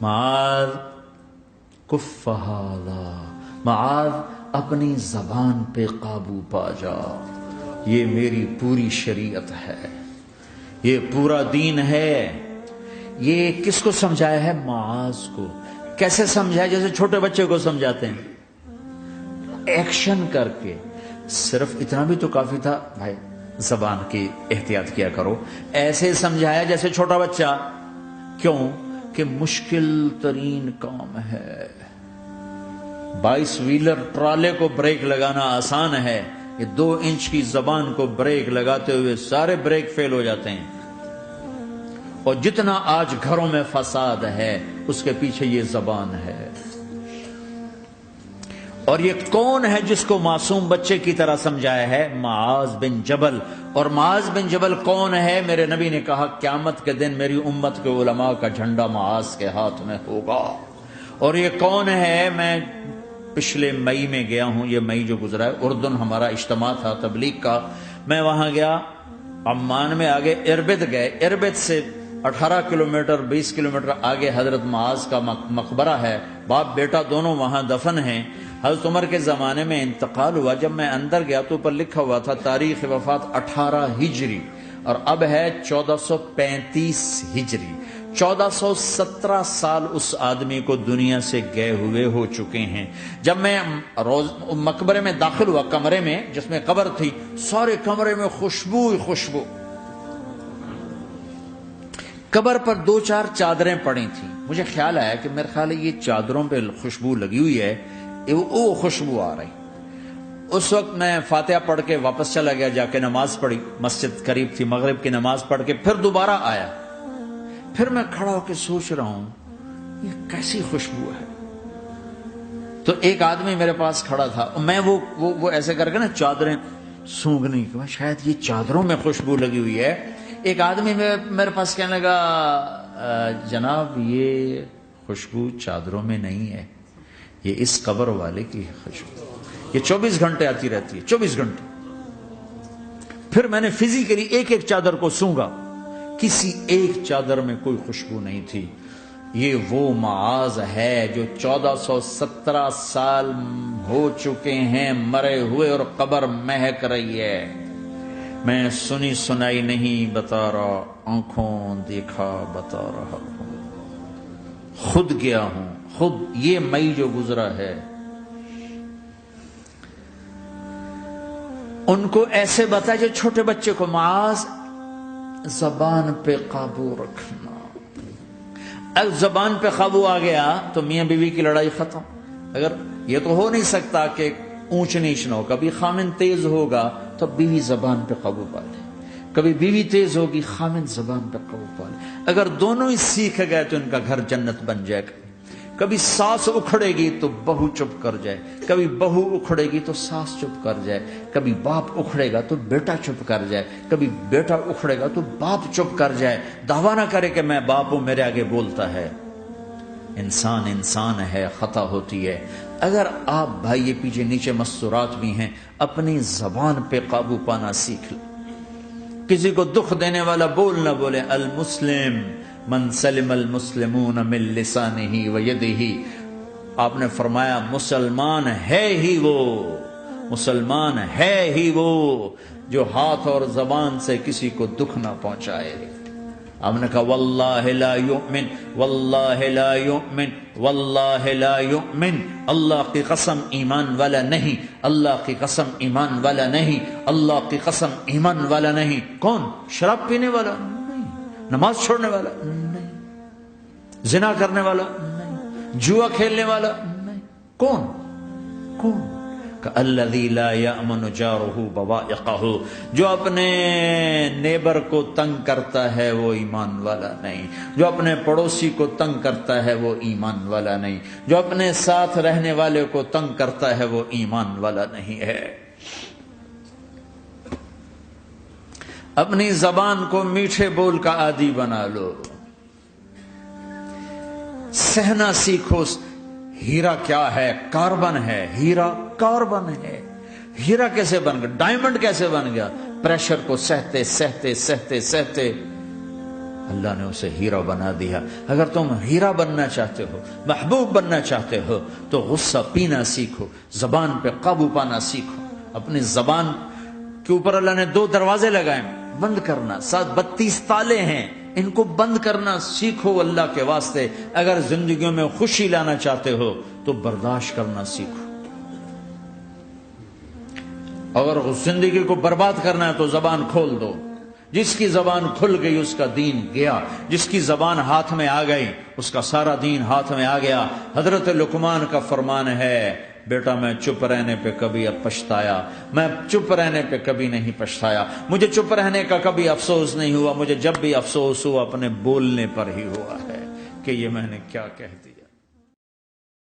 معاذ کف ھذا، معاذ اپنی زبان پہ قابو پا جا، یہ میری پوری شریعت ہے، یہ پورا دین ہے۔ یہ کس کو سمجھایا ہے؟ معاذ کو۔ کیسے سمجھایا؟ جیسے چھوٹے بچے کو سمجھاتے ہیں، ایکشن کر کے۔ صرف اتنا بھی تو کافی تھا، بھائی زبان کی احتیاط کیا کرو، ایسے سمجھایا جیسے چھوٹا بچہ۔ کیوں کہ مشکل ترین کام ہے۔ 22 ویلر ٹرالے کو بریک لگانا آسان ہے، یہ 2 انچ کی زبان کو بریک لگاتے ہوئے سارے بریک فیل ہو جاتے ہیں۔ اور جتنا آج گھروں میں فساد ہے اس کے پیچھے یہ زبان ہے۔ اور یہ کون ہے جس کو معصوم بچے کی طرح سمجھایا ہے؟ معاذ بن جبل۔ اور معاذ بن جبل کون ہے؟ میرے نبی نے کہا قیامت کے دن میری امت کے علماء کا جھنڈا معاذ کے ہاتھ میں ہوگا۔ اور یہ کون ہے؟ میں پچھلے مئی میں گیا ہوں، یہ مئی جو گزرا ہے، اردن ہمارا اجتماع تھا تبلیغ کا، میں وہاں گیا، عمان میں آگے اربد گئے، اربد سے 18 کلومیٹر 20 کلومیٹر آگے حضرت معاذ کا مقبرہ ہے، باپ بیٹا دونوں وہاں دفن ہیں۔ حضرت عمر کے زمانے میں انتقال ہوا، جب میں اندر گیا تو اوپر لکھا ہوا تھا تاریخ وفات 18 ہجری، اور اب ہے 1435 ہجری۔ 1417 سال اس آدمی کو دنیا سے گئے ہوئے ہو چکے ہیں۔ جب میں مقبرے میں داخل ہوا، کمرے میں جس میں قبر تھی، سارے کمرے میں خوشبو ہی خوشبو۔ قبر پر 2-4 چادریں پڑی تھیں، مجھے خیال آیا کہ میرے خیال ہے یہ چادروں پہ خوشبو لگی ہوئی ہے، وہ خوشبو آ رہی۔ اس وقت میں فاتحہ پڑھ کے واپس چلا گیا، جا کے نماز پڑھی، مسجد قریب تھی، مغرب کی نماز پڑھ کے پھر دوبارہ آیا۔ پھر میں کھڑا ہو کے سوچ رہا ہوں یہ کیسی خوشبو ہے۔ تو ایک آدمی میرے پاس کھڑا تھا، میں وہ ایسے کر کے نا چادریں سونگنے کی، شاید یہ چادروں میں خوشبو لگی ہوئی ہے۔ ایک آدمی میرے پاس کہنے لگا جناب یہ خوشبو چادروں میں نہیں ہے، یہ اس قبر والے کی خوشبو، یہ 24 گھنٹے آتی رہتی ہے، 24 گھنٹے۔ پھر میں نے فزیکلی ایک ایک چادر کو سونگا، کسی ایک چادر میں کوئی خوشبو نہیں تھی۔ یہ وہ معاذ ہے جو 1417 سال ہو چکے ہیں مرے ہوئے، اور قبر مہک رہی ہے۔ میں سنی سنائی نہیں بتا رہا، آنکھوں دیکھا بتا رہا ہوں، خود گیا ہوں، خود یہ مئی جو گزرا ہے۔ ان کو ایسے بتا جو چھوٹے بچے کو، معاذ زبان پہ قابو رکھنا۔ اگر زبان پہ قابو آ گیا تو میاں بیوی کی لڑائی ختم۔ اگر یہ تو ہو نہیں سکتا کہ اونچ نیچ نہ ہو، کبھی خامن تیز ہوگا تو بیوی زبان پہ قابو پا لے، کبھی بیوی تیز ہوگی خامن زبان پہ قابو پا لے۔ اگر دونوں ہی سیکھ گئے تو ان کا گھر جنت بن جائے گا۔ کبھی ساس اکھڑے گی تو بہو چپ کر جائے، کبھی بہو اکھڑے گی تو ساس چپ کر جائے، کبھی باپ اکھڑے گا تو بیٹا چپ کر جائے، کبھی بیٹا اکھڑے گا تو باپ چپ کر جائے، دعویٰ نہ کرے کہ میں باپ ہوں میرے آگے بولتا ہے۔ انسان ہے، خطا ہوتی ہے۔ اگر آپ بھائی یہ پیچھے نیچے مستورات بھی ہیں، اپنی زبان پہ قابو پانا سیکھ لیں۔ کسی کو دکھ دینے والا بول نہ بولے۔ المسلم من سلم المسلمون من لسانہ ویدہ، آپ نے فرمایا مسلمان ہے ہی وہ، مسلمان ہے ہی وہ جو ہاتھ اور زبان سے کسی کو دکھ نہ پہنچائے۔ آپ نے کہا واللہ لا یؤمن، واللہ لا یؤمن، واللہ لا یؤمن، اللہ کی قسم ایمان والا نہیں، اللہ کی قسم ایمان والا نہیں، اللہ کی قسم ایمان والا نہیں۔ کون؟ شراب پینے والا نہیں، نماز چھوڑنے والا نہیں، زنا کرنے والا نہیں، جوا کھیلنے والا نہیں۔ کون؟ الذی لا یأمن جارہ بوائقہ، جو اپنے نیبر کو تنگ کرتا ہے وہ ایمان والا نہیں، جو اپنے پڑوسی کو تنگ کرتا ہے وہ ایمان والا نہیں، جو اپنے ساتھ رہنے والے کو تنگ کرتا ہے وہ ایمان والا نہیں ہے۔ اپنی زبان کو میٹھے بول کا عادی بنا لو، سہنا سیکھو۔ ہیرا کیا ہے؟ کاربن ہے، ہیرا کاربن ہے۔ ہیرا کیسے بن گیا؟ ڈائمنڈ کیسے بن گیا؟ پریشر کو سہتے سہتے سہتے سہتے اللہ نے اسے ہیرا بنا دیا۔ اگر تم ہیرا بننا چاہتے ہو، محبوب بننا چاہتے ہو، تو غصہ پینا سیکھو، زبان پہ قابو پانا سیکھو۔ اپنی زبان کے اوپر اللہ نے 2 دروازے لگائے، بند کرنا، 32 تالے ہیں، ان کو بند کرنا سیکھو اللہ کے واسطے۔ اگر زندگیوں میں خوشی لانا چاہتے ہو تو برداشت کرنا سیکھو، اگر زندگی کو برباد کرنا ہے تو زبان کھول دو۔ جس کی زبان کھل گئی اس کا دین گیا، جس کی زبان ہاتھ میں آ گئی اس کا سارا دین ہاتھ میں آ گیا۔ حضرت لقمان کا فرمان ہے، بیٹا میں چپ رہنے پہ کبھی اب پچھتایا، میں چپ رہنے پہ کبھی نہیں پچھتایا، مجھے چپ رہنے کا کبھی افسوس نہیں ہوا، مجھے جب بھی افسوس ہوا اپنے بولنے پر ہی ہوا ہے کہ یہ میں نے کیا کہہ دیا۔